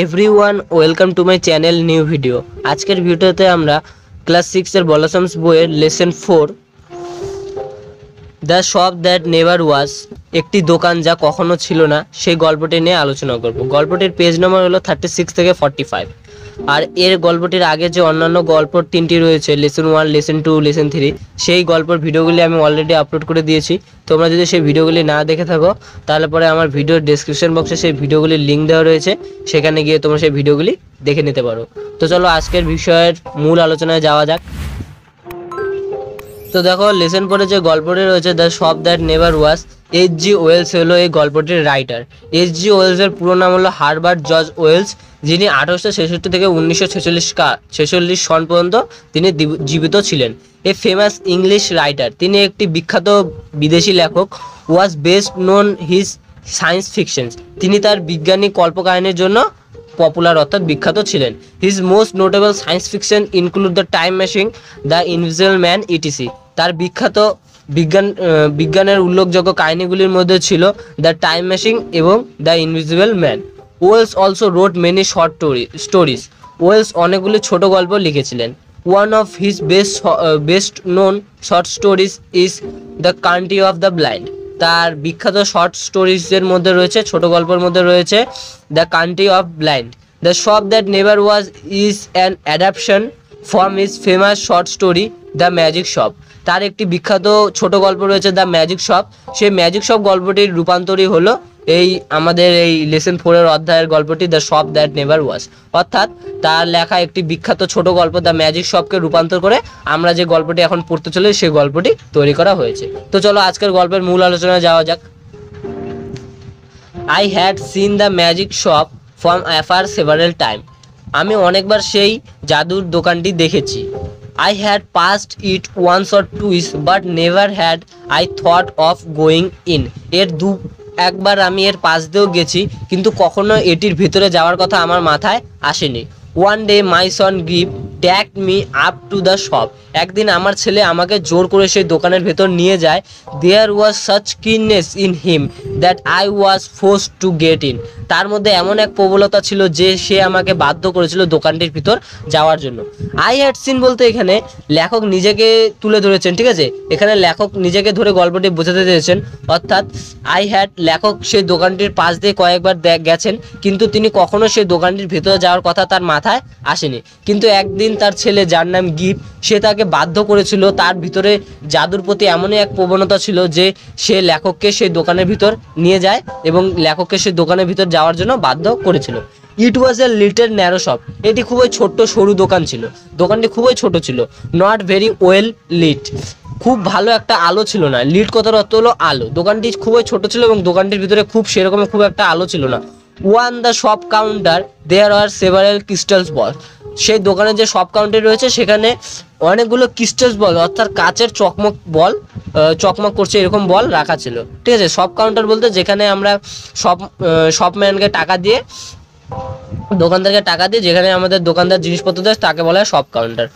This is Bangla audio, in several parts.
Everyone welcome to my channel new video. আজকের ভিডিওতে আমরা ক্লাস 6 এর বলসামস বইয়ের lesson 4 the shop that never ওয়াজ, একটি দোকান যা কখনো ছিল না, সেই গল্পটি নিয়ে আলোচনা করব। গল্পটির পেজ নম্বর হলো 36 থেকে 45। আর এর গল্পটির আগে যে অন্যান্য গল্প 3টি রয়েছে, লেসন 1, লেসন 2, লেসন 3, সেই গল্পের ভিডিওগুলি আমি অলরেডি আপলোড করে দিয়েছি। তোমরা যদি সেই ভিডিওগুলি না দেখে থাকো তাহলে পরে আমার ভিডিওর ডেসক্রিপশন বক্সে সেই ভিডিওগুলির লিঙ্ক দেওয়া রয়েছে, সেখানে গিয়ে তোমরা সেই ভিডিওগুলি দেখে নিতে পারো। তো চলো আজকের বিষয়ের মূল আলোচনায় যাওয়া যাক। তো দেখো, লেসন পরে যে গল্পটি রয়েছে the shop that never was, H.G. Wells হলো এই গল্পটির রাইটার। H.G. ওয়েলসের পুরো নাম হলো হারবার্ট জর্জ ওয়েলস, যিনি 1866 থেকে 1946 সন পর্যন্ত তিনি জীবিত ছিলেন। এ ফেমাস ইংলিশ রাইটার, তিনি একটি বিখ্যাত বিদেশি লেখক। Was best known his science fictions, তিনি তার বিজ্ঞানী কল্পকাহিনীর জন্য পপুলার অর্থাৎ বিখ্যাত ছিলেন। His most notable science fiction include the time machine, the invisible man, etc. তার বিখ্যাত বিজ্ঞানের উল্লেখযোগ্য কাহিনীগুলির মধ্যে ছিল দ্য টাইম মেশিন এবং the invisible man. Wells also wrote many short stories, Wells অনেকগুলি ছোট গল্প লিখেছিলেন। One of his best known short stories is the country of the blind. তার বিখ্যাত শর্ট স্টোরিজের মধ্যে রয়েছে, ছোট গল্পের মধ্যে রয়েছে the country of blind. The shop that never was is an adoption from his famous short story the magic shop. তার একটি বিখ্যাত ছোট গল্প রয়েছে দ্য ম্যাজিক শপ। সেই ম্যাজিক শপ গল্পটির রূপান্তরই হলো এই আমাদের এই লেসন 4 অধ্যায়ের গল্পটি দ্য শপ দ্যাট নেভার ওয়াজ। অর্থাৎ তার লেখা একটি বিখ্যাত ছোট গল্প দ্য ম্যাজিক শপকে রূপান্তর করে আমরা যে গল্পটি এখন পড়তে চলে সেই গল্পটি তৈরি করা হয়েছে। তো চলো আজকের গল্পের মূল আলোচনায় যাওয়া যাক। I had seen the magic shop from afar several time. আমি অনেকবার সেই জাদুর দোকানটি দেখেছি। I had passed it once or twice but never had I thought of going in. একবার আমি এর পাশ দিয়েও গেছি, কিন্তু কখনো এটির ভিতরে যাওয়ার কথা আমার মাথায় আসেনি। One day my son give tacked me up to the shop. একদিন আমার ছেলে আমাকে জোর করে সেই দোকানের ভেতর নিয়ে যায়। There was such kindness in him that I was forced to get in. তার মধ্যে এমন এক প্রবলতা ছিল যে সে আমাকে বাধ্য করেছিল দোকানটির ভিতর যাওয়ার জন্য। আই হ্যাড সিন বলতে এখানে লেখক নিজেকে তুলে ধরেছেন, ঠিক আছে? এখানে লেখক নিজেকে ধরে গল্পটি বোঝাতে চেয়েছেন। অর্থাৎ আই হ্যাড, লেখক সেই দোকানটির পাশ দিয়ে কয়েকবার গেছেন, কিন্তু তিনি কখনো সেই দোকানটির ভেতরে যাওয়ার কথা তার মাথায় আসেনি। কিন্তু একদিন তার ছেলে, যার নাম গিভ, সে তাকে বাধ্য করেছিল। তার ভিতরে জাদুর প্রতি এমনই এক প্রবণতা ছিল যে সে লেখককে সেই দোকানের ভিতর নিয়ে যায় এবং লেখককে সেই দোকানের ভিতর যাওয়ার জন্য বাধ্য করেছিল। ইট ওয়াজ এ লিটল ন্যারো শপ। এটি খুবই ছোট্ট সরু দোকান ছিল। দোকানটি খুবই ছোট ছিল। নট ভেরি ওয়েল লিট, খুব ভালো একটা আলো ছিল না। লিট কথার অর্থ হলো আলো। দোকানটি খুবই ছোট ছিল এবং দোকানটির ভিতরে খুব একটা আলো ছিল না। On the shop counter there are several crystals ball. সেই দোকানে যে শপ কাউন্টার রয়েছে সেখানে অনেকগুলো ক্রিস্টালস বল, অর্থাৎ কাচের চকমক করছে এরকম বল রাখা ছিল, ঠিক আছে? শপ কাউন্টার বলতে যেখানে আমরা শপম্যানকে টাকা দিয়ে, দোকানদারকে টাকা দিয়ে যেখানে আমাদের দোকানদার জিনিসপত্র দেয় তাকে বলা হয় shop counter.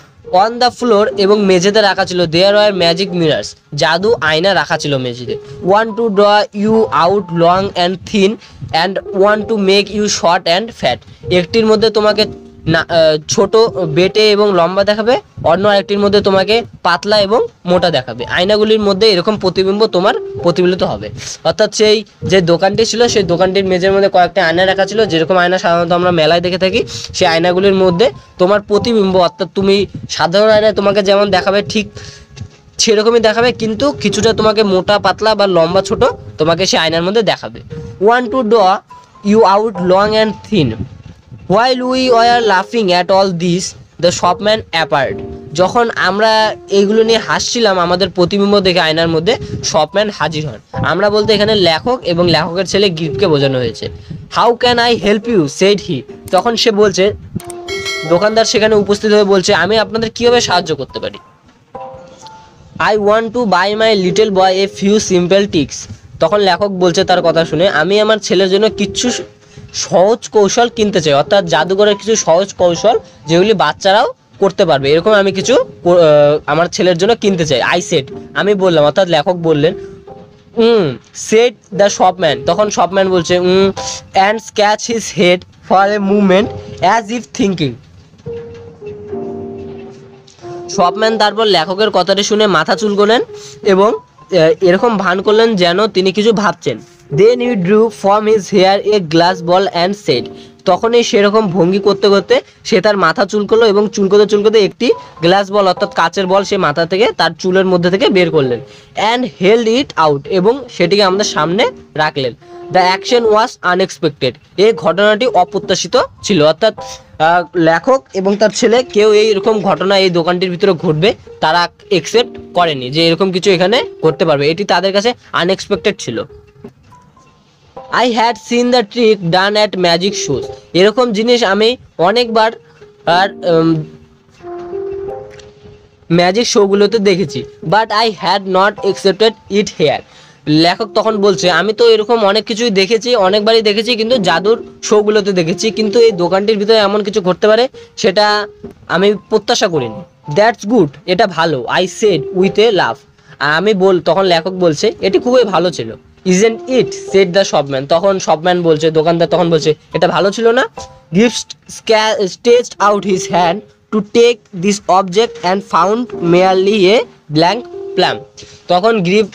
On the floor, এবং মেঝেতে রাখা ছিল, দেয়ার ওয়ার ম্যাজিক মিরার্স, জাদু আয়না রাখা ছিল মেঝেতে। One to draw you out long and thin and one to make you short and fat. একটির মধ্যে তোমাকে ছোট, বেটে এবং লম্বা দেখাবে, অন্য আরেকটির মধ্যে তোমাকে পাতলা এবং মোটা দেখাবে। আয়নাগুলির মধ্যে এরকম প্রতিবিম্ব তোমার প্রতিফলিত হবে। অর্থাৎ সেই যে দোকানটি ছিল সেই দোকানটির মেঝের মধ্যে কয়েকটা আয়না রাখা ছিল, যেরকম আয়না সাধারণত আমরা মেলায় দেখে থাকি। সেই আয়নাগুলির মধ্যে তোমার প্রতিবিম্ব, অর্থাৎ তুমি সাধারণ আয়নায় তোমাকে যেমন দেখাবে ঠিক সেরকমই দেখাবে, কিন্তু কিছুটা তোমাকে মোটা, পাতলা বা লম্বা, ছোট তোমাকে সেই আয়নার মধ্যে দেখাবে। One to draw you out long and thin. While we were laughing at all this, the shopman appeared. যখন আমরা এইগুলো নিয়ে হাসছিলাম আমাদের প্রতিবিম্ব দেখে আয়নার মধ্যে, শপম্যান হাজির হন। আমরা বলতে এখানে লেখক এবং লেখকের ছেলে গিফটকে বোঝানো হয়েছে। How can I help you, said he. তখন সে বলছে, দোকানদার সেখানে উপস্থিত হয়ে বলছে, আমি আপনাদের কীভাবে সাহায্য করতে পারি? I want to buy my little boy a few simple tricks. তখন লেখক বলছে তার কথা শুনে, আমি আমার ছেলের জন্য কিচ্ছু সহজ কৌশল কিনতে চাই, অর্থাৎ জাদুঘরের কিছু সহজ কৌশল যেগুলি বাচ্চারাও করতে পারবে, এরকম আমি কিছু আমার ছেলের জন্য কিনতে চাই। আই সেড, আমি বললাম, অর্থাৎ লেখক বললেন। সেড দ্য শপম্যান, তখন শপম্যান বলছে, and scratch his head for a movement as if thinking. Shopman তারপর লেখকের কথাটি শুনে মাথা চুলকোলেন এবং এরকম ভান করলেন যেন তিনি কিছু ভাবছেন। Then he drew from his hair a glass ball and said. তখনই সেরকম ভঙ্গি করতে করতে সে তার মাথা চুলকোলো এবং চুলকোতে চুলকোতে একটি গ্লাস বল অর্থাৎ কাচের বল সে মাথা থেকে তার চুলের মধ্যে থেকে বের করলেন। অ্যান্ড হেল্ড ইট আউট, এবং সেটিকে আমাদের সামনে রাখলেন। The action was unexpected. এই ঘটনাটি অপ্রত্যাশিত ছিল, অর্থাৎ লেখক এবং তার ছেলে কেউ এইরকম ঘটনা এই দোকানটির ভিতরে ঘটবে তারা একসেপ্ট করেনি যে এরকম কিছু এখানে করতে পারবে, এটি তাদের কাছে আনএক্সপেক্টেড ছিল। I had seen the trick done at magic shows. এরকম জিনিস আমি অনেকবার আর ম্যাজিক শোগুলোতে দেখেছি, but I had not accepted it here. লেখক তখন বলছে আমি তো এরকম অনেক কিছুই দেখেছি, অনেকবারই দেখেছি, কিন্তু জাদুর শোগুলোতে দেখেছি, কিন্তু এই দোকানটির ভিতরে এমন কিছু ঘটতে পারে সেটা আমি প্রত্যাশা করিনি। দ্যাটস গুড, এটা ভালো। আই সেড উইথ এ লাফ। তখন লেখক বলছে এটি খুবই ভালো ছিল। Isn't it said the shopman. তখন শপম্যান বলছে, দোকানদার তখন বলছে এটা ভালো ছিল না। গিফট stretched out his hand to take this object and found merely a blank palm. তখন গ্রিপ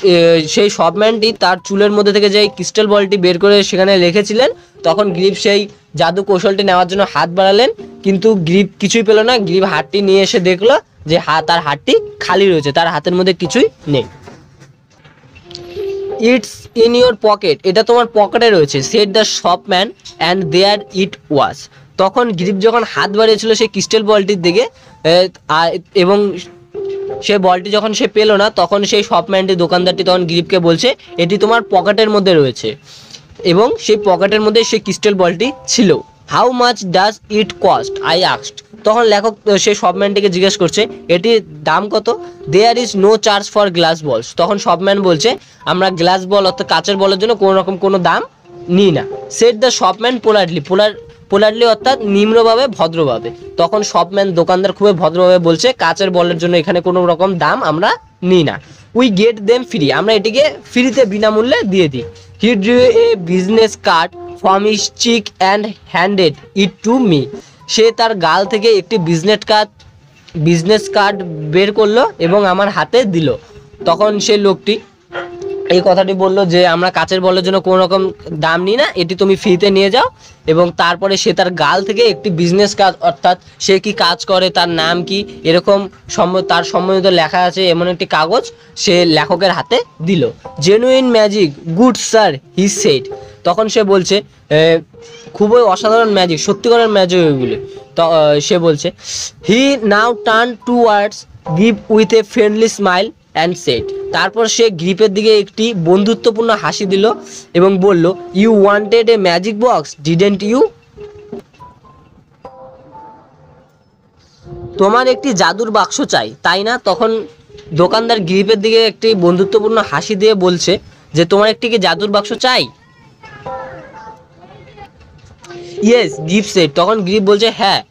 সেই শপম্যানটি তার চুলের মধ্যে থেকে যে ক্রিস্টাল বলটি বের করে সেখানে রেখেছিলেন, তখন গ্রিপ সেই জাদু কৌশলটি নেওয়ার জন্য হাত বাড়ালেন, কিন্তু গ্রিপ কিছুই পেল না। গ্রিপ হাতটি নিয়ে এসে দেখলো যে তার হাতটি খালি রয়েছে, তার হাতের মধ্যে কিছুই নেই। ইটস ইন ইউর পকেট, এটা তোমার পকেটে রয়েছে। সেড দ্য শপম্যান অ্যান্ড দেয়ার ইট ওয়াজ। তখন গ্রিপ যখন হাত বাড়িয়েছিল সেই ক্রিস্টাল বলটির দিকে এবং সে বলটি যখন সে পেলো না, তখন সেই শপম্যানটি দোকানদারটি তখন গ্রিপকে বলছে এটি তোমার পকেটের মধ্যে রয়েছে, এবং সেই পকেটের মধ্যে সেই ক্রিস্টাল বলটি ছিল। How much does it cost I asked. তখন লেখক সেই শপম্যানটিকে জিজ্ঞেস করছে এটির দাম কত। There is no charge for glass balls. তখন শপম্যান বলছে আমরা গ্লাস বল অর্থাৎ কাচের বলের জন্য কোনো রকম কোনো দাম নিই না। সেড দ্য শপম্যান পোলারলি অর্থাৎ নিম্নভাবে, ভদ্রভাবে। তখন শপম্যান দোকানদার খুবই ভদ্রভাবে বলছে কাচের বলের জন্য এখানে কোনো রকম দাম আমরা নিই না। উই গেট দেম ফ্রি, আমরা এটিকে ফ্রিতে বিনামূল্যে দিয়ে দিই। He drew a business card from his cheek and handed it to me. সে তার গাল থেকে একটি বিজনেস কার্ড বের করলো এবং আমার হাতে দিল। তখন সেই লোকটি এই কথাটি বললো যে আমরা কাচের বলের জন্য কোনো রকম দাম নিই না, এটি তুমি ফ্রিতে নিয়ে যাও। এবং তারপরে সে তার গাল থেকে একটি বিজনেস কার্ড অর্থাৎ সে কি কাজ করে, তার নাম কি, এরকম তার সম্বন্ধিত লেখা আছে এমন একটি কাগজ সে লেখকের হাতে দিল। জেনুইন ম্যাজিক, গুড স্যার, হি সেড। তখন সে বলছে খুবই অসাধারণ ম্যাজিক, সত্যিকারের ম্যাজিক ওইগুলি। তো সে বলছে he now turn towards Grip with a friendly smile and said. তারপর সে গ্রিপের দিকে একটি বন্ধুত্বপূর্ণ হাসি দিল এবং বলল you wanted a magic box didn't you. তোমার একটি জাদুর বাক্স চাই, তাই না? তখন দোকানদার গ্রিপের দিকে একটি বন্ধুত্বপূর্ণ হাসি দিয়ে বলছে যে তোমার একটি কি জাদুর বাক্স চাই? ইয়েস, গ্রিপ সেড। তখন গ্রিপ বলছে হ্যাঁ।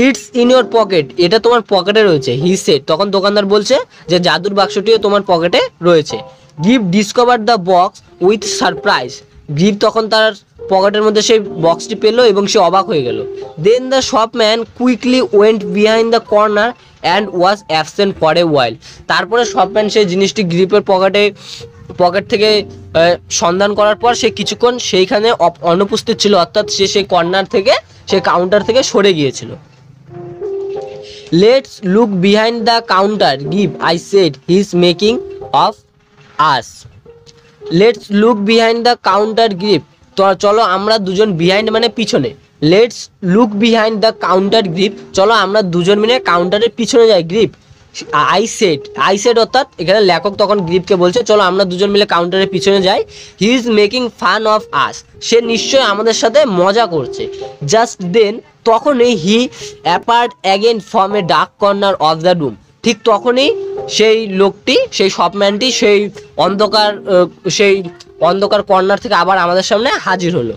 ইটস ইন ইউর পকেট, এটা তোমার পকেটে রয়েছে। He said. তখন দোকানদার বলছে যে জাদুর বাক্সটিও তোমার পকেটে রয়েছে। গ্রিপ discover the box with surprise. গ্রিপ তখন তার পকেটের মধ্যে সেই বক্সটি পেল এবং সে অবাক হয়ে গেল। Then the shopman quickly went behind the corner and was absent for a while. তারপরে শপম্যান সেই জিনিসটি গ্রিপের পকেট থেকে সন্ধান করার পর সে কিছুক্ষণ সেইখানে অনুপস্থিত ছিল, অর্থাৎ সে সেই কর্নার থেকে সেই কাউন্টার থেকে সরে গিয়েছিল। Let's look behind the counter give, I said, he is making of us. Let's look behind the counter grip. তো চলো আমরা দুজন, বিহাইন্ড মানে পিছনে, let's look behind the counter grip, চলো আমরা দুজন মিলে কাউন্টারের পিছনে যাই। গ্রিপ আই সেড অর্থাৎ এখানে লেখক তখন গ্রিপকে বলছে চলো আমরা দুজন মিলে কাউন্টারের পিছনে যাই। He is making fun of us, সে নিশ্চয় আমাদের সাথে মজা করছে। জাস্ট দেন, তখনই he appeared again from a dark corner of the room. ঠিক তখনই সেই লোকটি, সেই শপম্যানটি সেই অন্ধকার কর্নার থেকে আবার আমাদের সামনে হাজির হলো।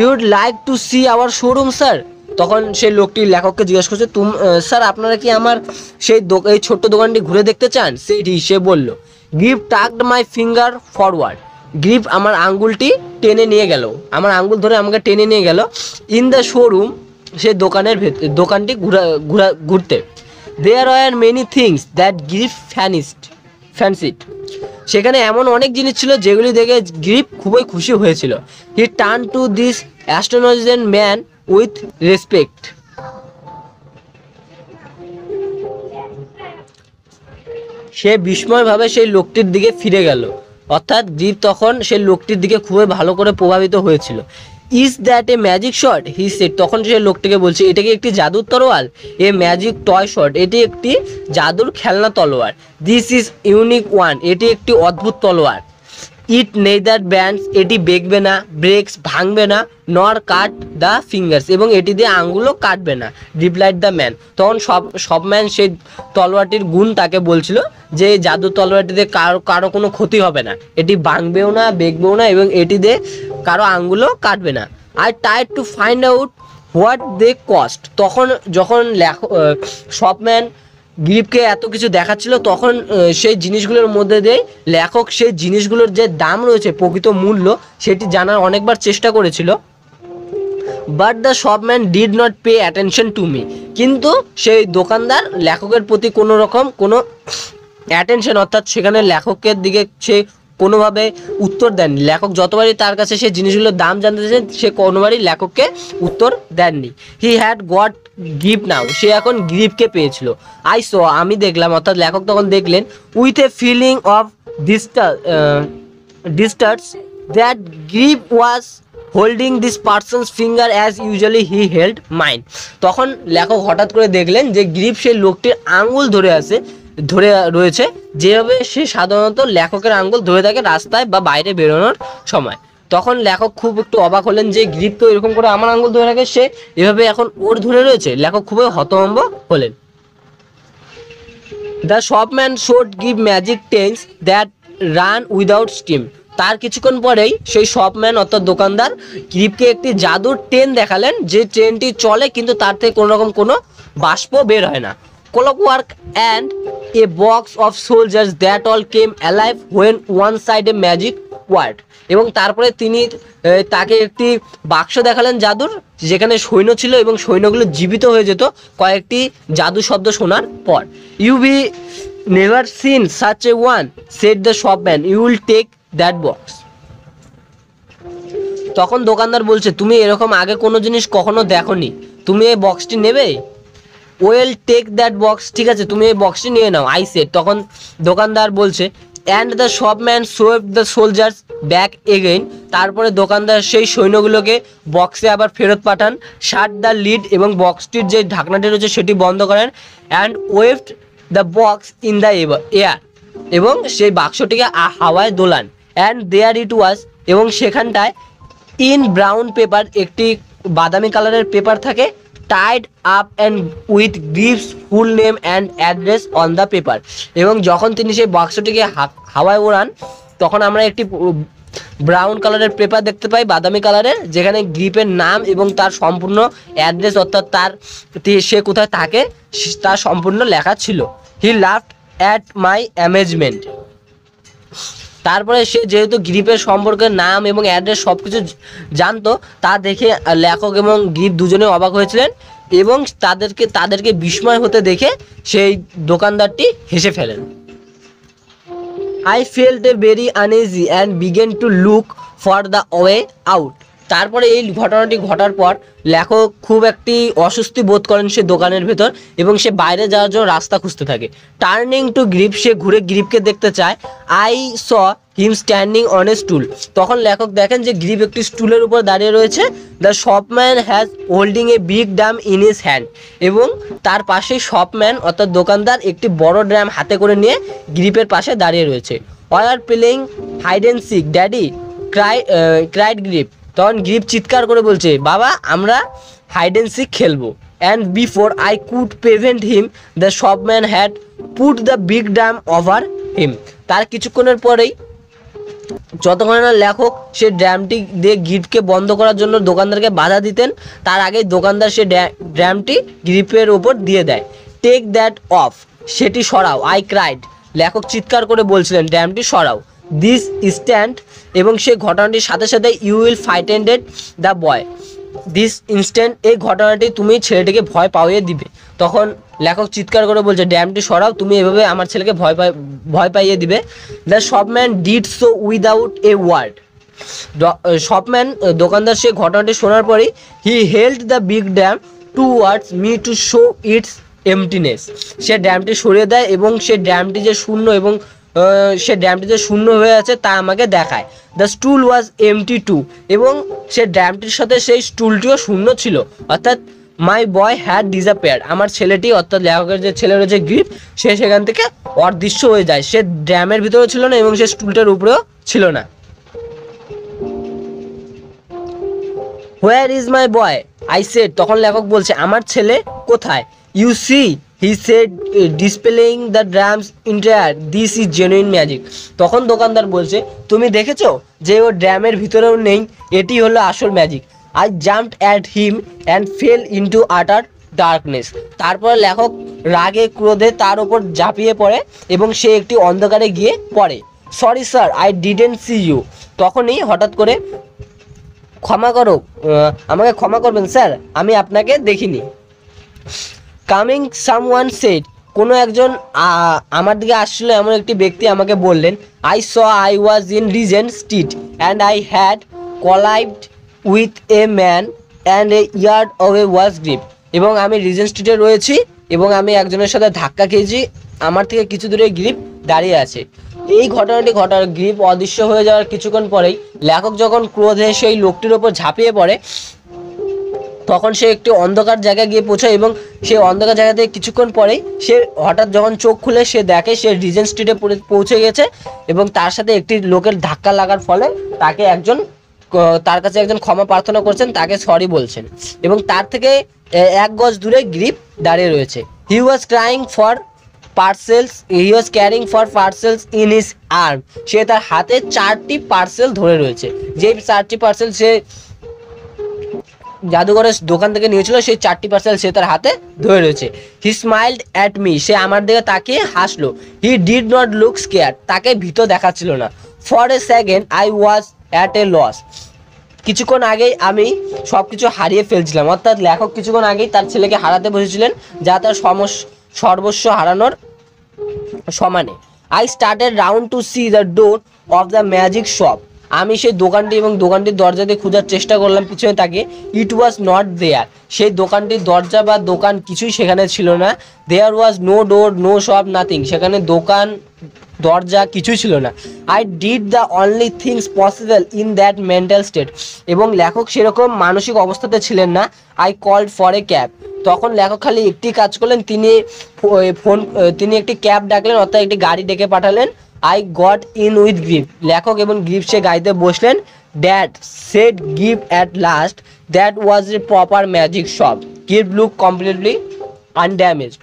You'd like to see our showroom sir. তখন সেই লোকটি লেখককে জিজ্ঞেস করছে স্যার আপনারা কি আমার এই ছোট্ট দোকানটি ঘুরে দেখতে চান? সে বলল। Give tugged my finger forward. Grip আমার আঙ্গুলটি টেনে নিয়ে গেল, আমার আঙ্গুল ধরে আমাকে টেনে নিয়ে গেল ইন দ্য শোরুম, সে দোকানটি ঘুরতে। There are many things that Grip fancied, সেখানে এমন অনেক জিনিস ছিল যেগুলি দেখে গ্রিপ খুবই খুশি হয়েছিল। He turn to this astonishing man with respect, সে বিস্ময়ভাবে সেই লোকটির দিকে ফিরে গেল, অর্থাৎ গ্রিপ তখন সেই লোকটির দিকে খুবই ভালো করে প্রভাবিত হয়েছিল। Is that a magic shot, he said, তখন সে লোকটিকে বলছে এটা কি একটি জাদুর তলোয়ার? এ ম্যাজিক টয় শট, এটি একটি জাদুর খেলনা তলোয়ার। দিস ইজ ইউনিক ওয়ান, এটি একটি অদ্ভুত তলোয়ার। ইট নেইদার ব্যান্ডস, এটি বেঁকবে না, ব্রেক্স ভাঙবে না, নর কাট দ্য ফিঙ্গার্স, এবং এটি দিয়ে আঙ্গুলও কাটবে না। রিপ্লাইড দ্য ম্যান, তখন সব ম্যান সেই তলোয়ারটির গুণ তাকে বলছিল যে জাদু তলোয়ারটিতে কারো কোনো ক্ষতি হবে না, এটি ভাঙবেও না, বেঁকবেও না, এবং এটি দিয়ে কারো আঙ্গুলও কাটবে না। I try to find out what they cost, তখন যখন সব ম্যান গ্রিপকে এত কিছু দেখাচ্ছিল, তখন সেই জিনিসগুলোর মধ্যে দিয়ে লেখক সেই জিনিসগুলোর যে দাম রয়েছে, প্রকৃত মূল্য, সেটি জানার অনেকবার চেষ্টা করেছিল। But the shop man did not pay attention to me, কিন্তু সেই দোকানদার লেখকের প্রতি কোনো রকম কোনো অ্যাটেনশন, অর্থাৎ সেখানে লেখকের দিকে সে কোনোভাবে উত্তর দেননি। লেখক যতবারই তার কাছে সেই জিনিসগুলোর দাম জানতে চেয়েছেন, সে কোনোবারই লেখককে উত্তর দেননি। হি হ্যাড গট গ্রিপ নাও, সে এখন গ্রিপকে পেয়েছিল। আই সো, আমি দেখলাম, অর্থাৎ লেখক তখন দেখলেন, with a feeling of distress that Grip was holding this person's finger as usually he held mind, তখন লেখক হঠাৎ করে দেখলেন যে গ্রিপ সেই লোকটির আঙ্গুল ধরে রয়েছে, যেভাবে সে সাধারণত লেখকের আঙ্গুল ধরে থাকে রাস্তায় বা বাইরে বেরোনোর সময়। তখন লেখক খুব একটু অবাক হলেন যে গ্রিপ তো এরকম করে আমার আঙ্গুল ধরে রাখে, সে এভাবে এখন ওর ধরে রয়েছে। লেখক খুবই হতভম্ব হলেন। The shopman showed give magic tense that run without steam, তার কিছুক্ষণ পরেই সেই শপম্যান অর্থাৎ দোকানদার গ্রিপকে একটি জাদুর ট্রেন দেখালেন, যে ট্রেনটি চলে কিন্তু তার থেকে কোনো রকম কোনো বাষ্প বের হয় না। Clockwork and a box of soldiers that all came alive when one side a magic word, এবং তারপরে তিনি তাকে একটি বাক্স দেখালেন জাদুর, যেখানে সৈন্য ছিল এবং সৈন্যগুলো জীবিত হয়ে যেত কয়েকটি জাদু শব্দ শোনার পর। You be never seen such a one, said the shopman, you will take that box, তখন দোকানদার বলছে তুমি এরকম আগে কোনো জিনিস কখনো দেখোনি, তুমি এই বক্সটি নেবে? ওয়েল টেক দ্যাট বক্স, ঠিক আছে তুমি এই বক্সটি নিয়ে নাও, আই সেড, তখন দোকানদার বলছে। অ্যান্ড দ্য শপম্যান সোয়েভ দ্য সোলজার্স ব্যাক এগেইন, তারপরে দোকানদার সেই সৈন্যগুলোকে বক্সে আবার ফেরত পাঠান। শাট দ্য লিড, এবং বক্সটির যে ঢাকনাটি রয়েছে সেটি বন্ধ করেন। And waved the box in the air, এবং সেই বাক্সটিকে হাওয়ায় দোলান। অ্যান্ড দেয়ার ইট ওয়াজ, এবং সেখানটায় ইন ব্রাউন পেপার, একটি বাদামি কালারের পেপার থাকে, Tide up and with grips full name and address on the paper, এবং যখন তিনি সেই বাক্সটিকে হাওয়ায় ওড়ান, তখন আমরা একটি ব্রাউন কালারের পেপার দেখতে পাই, বাদামি কালারের, যেখানে গ্রিপের নাম এবং তার সম্পূর্ণ অ্যাড্রেস, অর্থাৎ সে কোথায় থাকে তার সম্পূর্ণ লেখা ছিল। হি লাফড অ্যাট মাই অ্যামেজমেন্ট, তারপরে সে যেহেতু গ্রিপের সম্পর্কে নাম এবং অ্যাড্রেস সব কিছু জানতো, তা দেখে লেখক এবং গ্রিপ দুজনে অবাক হয়েছিলেন, এবং তাদেরকে বিস্ময় হতে দেখে সেই দোকানদারটি হেসে ফেলেন। I felt a very uneasy and began to look for the way out, তারপরে এই ঘটনাটি ঘটার পর লেখক খুব একটি অস্বস্তি বোধ করেন সে দোকানের ভেতর, এবং সে বাইরে যাওয়ার জন্য রাস্তা খুঁজতে থাকে। টার্নিং টু গ্রিপ, সে ঘুরে গ্রিপকে দেখতে চায়। I saw him standing on a স্টুল, তখন লেখক দেখেন যে গ্রিপ একটি স্টুলের উপর দাঁড়িয়ে রয়েছে। The shopman has holding a big drum in his hand, এবং তার পাশে শপম্যান অর্থাৎ দোকানদার একটি বড় ড্রাম হাতে করে নিয়ে গ্রিপের পাশে দাঁড়িয়ে রয়েছে। Why are playing hide and seek daddy, cried Grip, তখন গ্রিপ চিৎকার করে বলছে বাবা আমরা হাইড অ্যান্ড সিক খেলবো। And before I could prevent him the shopman had put the big drum over him, তার কিছুক্ষণের পরেই যতক্ষণ না লেখক সে ড্রামটি দিয়ে গ্রিপকে বন্ধ করার জন্য দোকানদারকে বাধা দিতেন, তার আগেই দোকানদার সে ড্রামটি গ্রিপের ওপর দিয়ে দেয়। টেক দ্যাট অফ, সেটি সরাও, আই ক্রাইড, লেখক চিৎকার করে বলছিলেন ড্রামটি সরাও। দিস স্ট্যান্ড এবং সেই ঘটনাটির সাথে সাথে you will frightened the boy this instant, এই ঘটনাটি তুমি ছেলেটিকে ভয় পাইয়ে দিবে। তখন লেখক চিৎকার করে বলছে, ড্যামটি সরাও, তুমি এভাবে আমার ছেলেকে ভয় পাইয়ে দিবে। The shopman did so without a word, shopman দোকানদার সেই ঘটনাটি শোনার পরেই he held the big drum towards me to show its emptiness, সে ড্যামটি সরিয়ে দেয় এবং সে ড্যামটি যে শূন্য এবং সে ড্যামটি যে শূন্য হয়ে আছে তা আমাকে দেখায়। The stool was empty too, এবং সে ড্যামটির সাথে সেই স্টুলটিও শূন্য ছিল, অর্থাৎ মাই বয় হ্যাড ডিসঅ্যাপিয়ার্ড, আমার ছেলেটি অর্থাৎ লেখকের যে ছেলে রয়েছে গ্রিপ, সে সেখান থেকে অদৃশ্য হয়ে যায়, সে ড্যামের ভিতরেও ছিল না এবং সে স্টুলটার উপরেও ছিল না। Where is my boy I said, তখন লেখক বলছে আমার ছেলে কোথায়? You see he said displaying the drums entire, this is genuine magic, তখন দোকানদার বলছে তুমি দেখেছো যে ও ড্রামের ভিতরেও নেই, এটি হলো আসল magic. I jumped at him and fail into আটার ডার্কনেস, তারপর লেখক রাগে ক্রোধে তার উপর ঝাঁপিয়ে পড়ে এবং সে একটি অন্ধকারে গিয়ে পড়ে। Sorry sir, I didn't see you, তখনই হঠাৎ করে ক্ষমা করো, আমাকে ক্ষমা করবেন স্যার, আমি আপনাকে দেখিনি। কামিং সামওয়ান সেড, কোনো একজন আমার দিকে আসছিল এমন একটি ব্যক্তি আমাকে বললেন, I saw I was in Regent Street and I had collided with a man and a yard away was Grip, এবং আমি রিজেন্ট স্ট্রিটে রয়েছি এবং আমি একজনের সাথে ধাক্কা খেয়েছি, আমার থেকে কিছু দূরে গ্রিপ দাঁড়িয়ে আছে। এই ঘটনাটি ঘটার গ্রিপ অদৃশ্য হয়ে যাওয়ার কিছুক্ষণ পরেই লেখক যখন ক্রোধে সেই লোকটির ওপর ঝাঁপিয়ে পড়ে, তখন সে একটি অন্ধকার জায়গায় গিয়ে পৌঁছায় এবং সেই অন্ধকার জায়গাতে কিছুক্ষণ পরেই সে হঠাৎ যখন চোখ খুলে সে দেখে সে রিজেন্ট স্ট্রিটে পৌঁছে গেছে এবং তার সাথে একটি লোকের ধাক্কা লাগার ফলে তার কাছে একজন ক্ষমা প্রার্থনা করছেন, তাকে সরি বলছেন এবং তার থেকে 1 গজ দূরে গ্রিপ দাঁড়িয়ে রয়েছে। He was crying for parcels, he was carrying for parcels in his arm, সে তার হাতে 4টি পার্সেল ধরে রয়েছে, যেই 4টি পার্সেল সে জাদুঘরের দোকান থেকে নিয়েছিল সেই 4টি পার্সেল সে তার হাতে ধরে রয়েছে। হি স্মাইলড অ্যাট মি, সে আমার দিকে তাকিয়ে হাসলো। He did not look scared, তাকে ভীত দেখাচ্ছিল না। For a second I was at a loss, কিছুক্ষণ আগেই আমি সব কিছু হারিয়ে ফেলছিলাম, অর্থাৎ লেখক কিছুক্ষণ আগেই তার ছেলেকে হারাতে বসেছিলেন যা তার সর্বস্ব হারানোর সমানে। I started round to see the door of the magic shop, আমি সেই দোকানটি এবং দোকানটির দরজা দিয়ে খোঁজার চেষ্টা করলাম পিছনে তাকে। ইট ওয়াজ নট দেয়ার, সেই দোকানটির দরজা বা দোকান কিছুই সেখানে ছিল না। There was no door no shop nothing, সেখানে দোকান দরজা কিছুই ছিল না। I did the only things possible in that mental state, এবং লেখক সেরকম মানসিক অবস্থাতে ছিলেন না। I called for a cab, তখন লেখক খালি একটি কাজ করলেন, তিনি একটি ক্যাব ডাকলেন, অর্থাৎ একটি গাড়ি ডেকে পাঠালেন। I got in with Grip, লেখক এবং গ্রিপ সে গাড়িতে বসলেন। Dad said Grip at last, that was a proper magic shop, Grip look completely undamaged,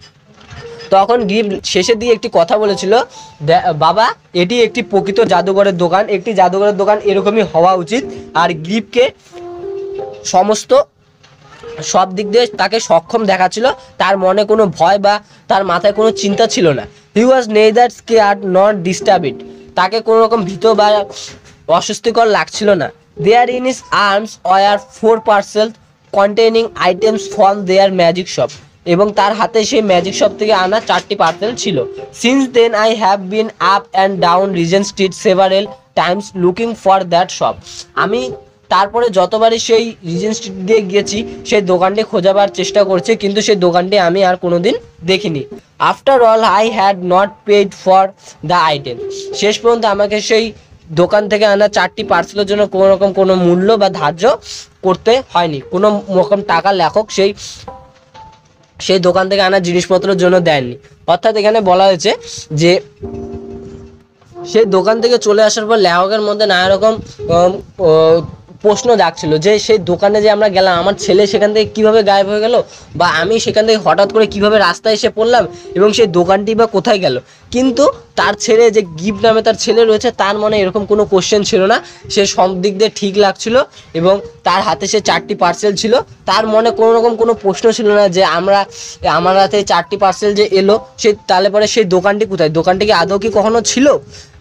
তখন গ্রিপ শেষের দিকে একটি কথা বলেছিল, বাবা এটি একটি প্রকৃত জাদুঘরের দোকান, একটি জাদুঘরের দোকান এরকমই হওয়া উচিত। আর গ্রিপকে সব দিক দিয়ে তাকে সক্ষম দেখাচ্ছিল, তার মনে কোনো ভয় বা তার মাথায় কোনো চিন্তা ছিল না। He was neither scared not disturbed, তাকে কোনো রকম ভীত বা অস্বস্তিকর লাগছিল না। There in his arms were 4 parcel containing items from their magic shop, এবং তার হাতে সেই ম্যাজিক শপ থেকে আনা 4টি পার্সেল ছিল। Since then I have been up and down Regent Street several times looking for that shop, আমি তারপরে যতবারই সেই রিজেন্ট স্ট্রিট দিয়ে গিয়েছি সেই দোকানটি খোঁজাবার চেষ্টা করছি, কিন্তু সেই দোকানটি আমি আর কোনোদিন দেখিনি। After all I had not paid for the item, শেষ পর্যন্ত আমাকে সেই দোকান থেকে আনা 4টি পার্সেলের জন্য কোনো রকম কোনো মূল্য বা ধার্য করতে হয়নি, কোনো রকম টাকা লেখক সেই দোকান থেকে আনা জিনিসপত্রের জন্য দেননি। অর্থাৎ এখানে বলা হয়েছে যে সেই দোকান থেকে চলে আসার পর লেখকের মধ্যে নানা রকম প্রশ্ন জাগছিল, যে সেই দোকানে যে আমরা গেলাম আমার ছেলে সেখান থেকে কীভাবে গায়েব হয়ে গেল, বা আমি সেখান থেকে হঠাৎ করে কিভাবে রাস্তায় এসে পড়লাম, এবং সেই দোকানটি বা কোথায় গেল। কিন্তু তার ছেলে যে গিফট নামে তার ছেলে রয়েছে তার মনে এরকম কোনো কোশ্চেন ছিল না, সে সব দিক দিয়ে ঠিক লাগছিল এবং তার হাতে সে 4টি পার্সেল ছিল, তার মনে কোনো রকম কোনো প্রশ্ন ছিল না যে আমার হাতে 4টি পার্সেল যে এলো সে তাহলে পরে সেই দোকানটি কোথায়, দোকানটি কি আদৌ কি কখনো ছিল।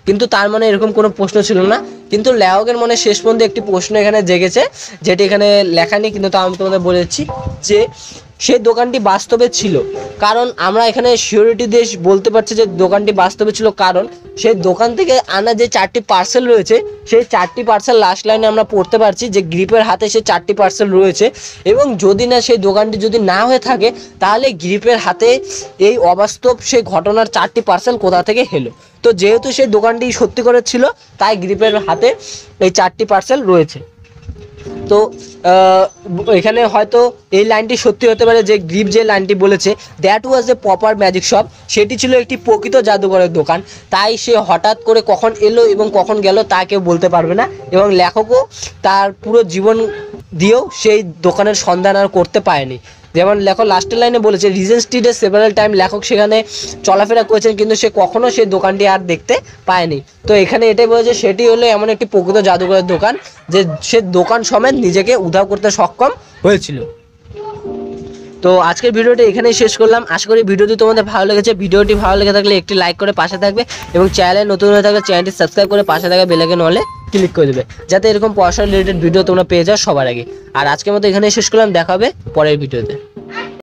কিন্তু তার মনে এরকম কোনো প্রশ্ন ছিল না। কিন্তু লেখকের মনে শেষ পর্যন্ত একটি প্রশ্ন এখানে জেগেছে, যেটি এখানে লেখা নেই, কিন্তু তা আমি তোমাদের বলেছি যে সেই দোকানটি বাস্তবে ছিল। কারণ আমরা এখানে সিওরিটি দিয়ে বলতে পারছি যে দোকানটি বাস্তবে ছিল, কারণ সেই দোকান থেকে আনা যে 4টি পার্সেল রয়েছে, সেই 4টি পার্সেল লাস্ট লাইনে আমরা পড়তে পারছি যে গ্রিপের হাতে সেই 4টি পার্সেল রয়েছে। এবং যদি না সেই দোকানটি যদি না হয়ে থাকে, তাহলে গ্রিপের হাতে এই অবাস্তব সেই ঘটনার 4টি পার্সেল কোথা থেকে এলো। তো যেহেতু সেই দোকানটি সত্যি করে ছিল, তাই গ্রিপের হাতে এই 4টি পার্সেল রয়েছে। তো এখানে হয়তো এই লাইনটি সত্যি হতে পারে যে গ্রিপ যে লাইনটি বলেছে that was a proper magic shop, সেটি ছিল একটি প্রকৃত জাদুঘরের দোকান। তাই সে হঠাৎ করে কখন এলো এবং কখন গেল তা কেউ বলতে পারবে না, এবং লেখকও তার পুরো জীবন দিয়েও সেই দোকানের সন্ধান আর করতে পারেনি। যেমন লেখক লাস্টের লাইনে বলেছে রিজেন্ট স্ট্রিটে সেভারাল টাইম লেখক সেখানে চলাফেরা করেছেন, কিন্তু সে কখনো সেই দোকানটি আর দেখতে পায়নি। তো এখানে এটাই বলেছে সেটি হলো এমন একটি প্রকৃত জাদুঘরের দোকান যে সে দোকান সমেত নিজেকে উদ্ধার করতে সক্ষম হয়েছিল। তো আজকের ভিডিওটা এখানেই শেষ করলাম। আশা করি ভিডিওটি তোমাদের ভালো লেগেছে। ভিডিওটি ভালো লেগে থাকলে একটি লাইক করে পাশে থাকবে, এবং চ্যানেলে নতুন হয়ে থাকলে চ্যানেলটি সাবস্ক্রাইব করে পাশে থাকা বেল আইকন অলে ক্লিক করে দেবে, যাতে এরকম পড়াশোনা রিলেটেড ভিডিও তোমরা পেয়ে যাও সবার আগে। আর আজকের মতো এখানেই শেষ করলাম, দেখা হবে পরের ভিডিওতে।